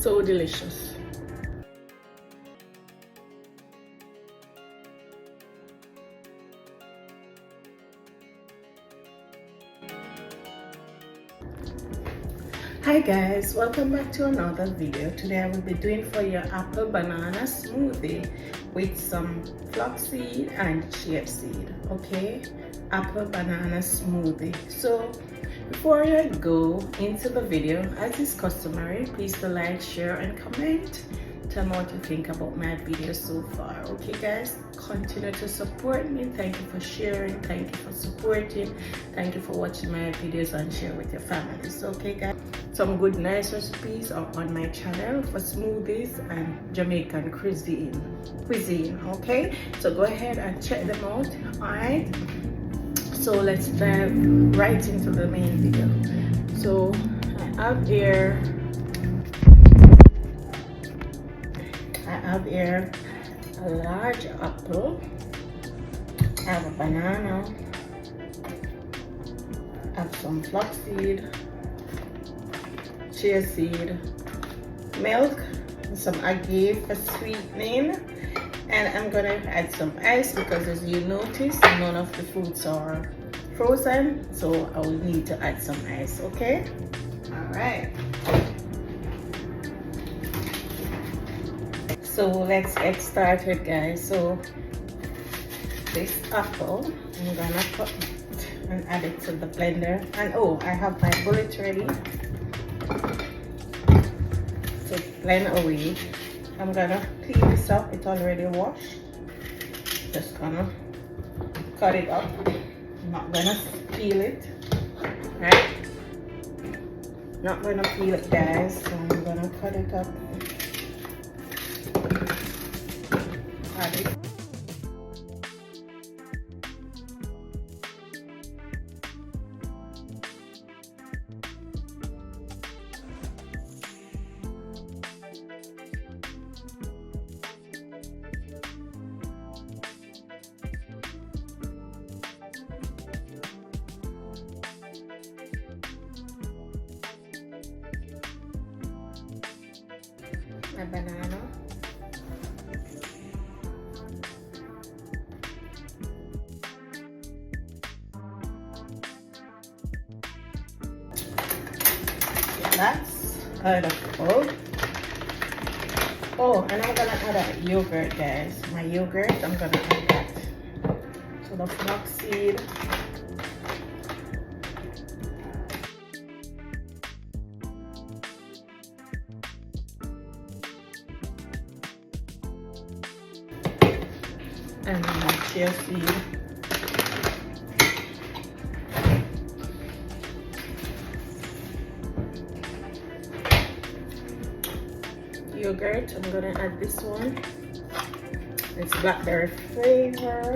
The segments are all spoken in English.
So delicious. Hi guys, welcome back to another video. Today I will be doing for your apple banana smoothie with some flaxseed and chia seed. Okay, apple banana smoothie. So before I go into the video, as is customary, please to like, share and comment. Tell me what you think about my video so far. Okay guys, continue to support me. Thank you for sharing, thank you for supporting, thank you for watching my videos and share with your families. Okay guys, some good nice recipes are on my channel for smoothies and Jamaican cuisine. Okay, so go ahead and check them out. All right, so let's dive right into the main video. So I have here a large apple, I have a banana, I have some flaxseed, chia seed, milk, some agave for sweetening, and I'm gonna add some ice because as you notice none of the fruits are frozen, so I will need to add some ice. Okay, all right, so let's get started guys. So this apple I'm gonna cut and add it to the blender, and oh, I have my bullet ready to blend away. I'm gonna clean this up, it's already washed. Just gonna cut it up, I'm not gonna peel it, right? Not gonna peel it guys, so I'm gonna cut it up. Add it. My banana, that's kind of full. Oh, and I'm gonna add a yogurt guys. My yogurt, I'm gonna add that. So the flaxseed, and my chia seed. Yogurt, I'm gonna add this one. It's blackberry flavor.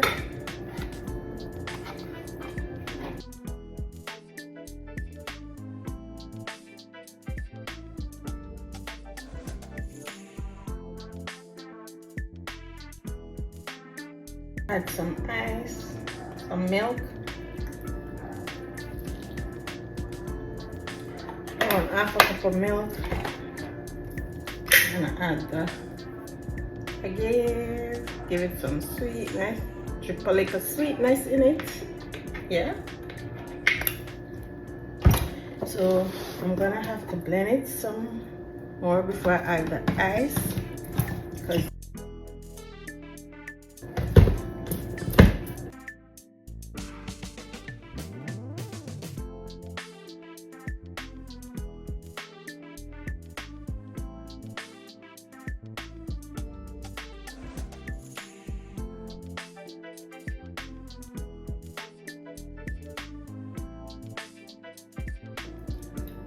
Add some ice, some milk. I want half a cup of milk. I'm gonna add the agave, give it some sweetness, triple like a sweetness in it. Yeah. So I'm gonna have to blend it some more before I add the ice. Because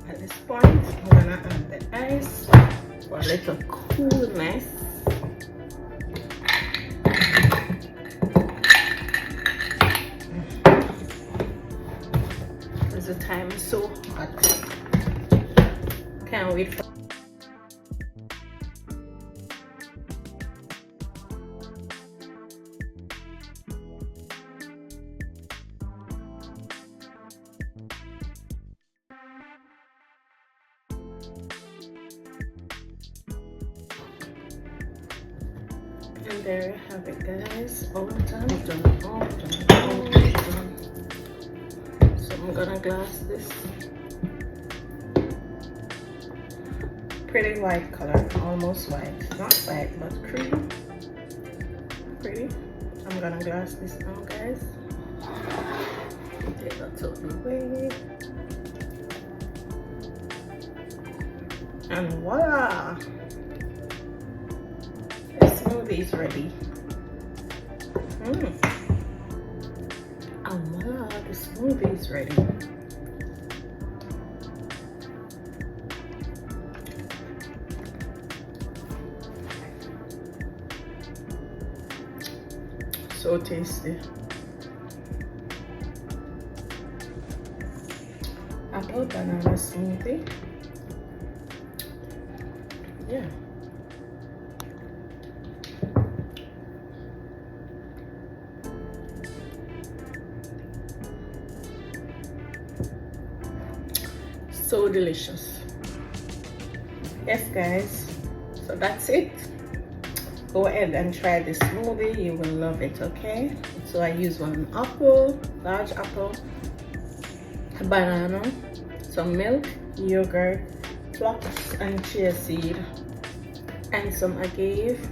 at this point, I'm gonna add the ice for a little coolness. Because the time is so hot. Can't wait for And there you have it, guys. All done. So I'm gonna glass this. Pretty white color, almost white. Not white, but cream. Pretty. I'm gonna glass this now, guys. Take that out of the way. And voila! The smoothie is ready. And voila, the smoothie is ready. So tasty. Apple banana smoothie. Yeah. So delicious. Yes, guys. So that's it. Go ahead and try this smoothie. You will love it, okay? So I use one apple, large apple, a banana, some milk, yogurt, flax and chia seed, and some agave,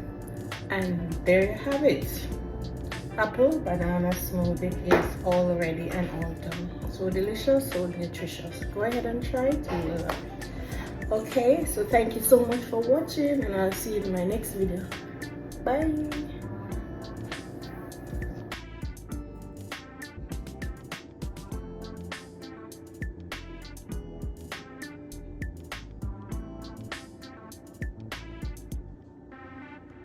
and there you have it. Apple banana smoothie is all ready and all done. So delicious, so nutritious. Go ahead and try it. You will love it. Okay, so thank you so much for watching, and I'll see you in my next video. Bye.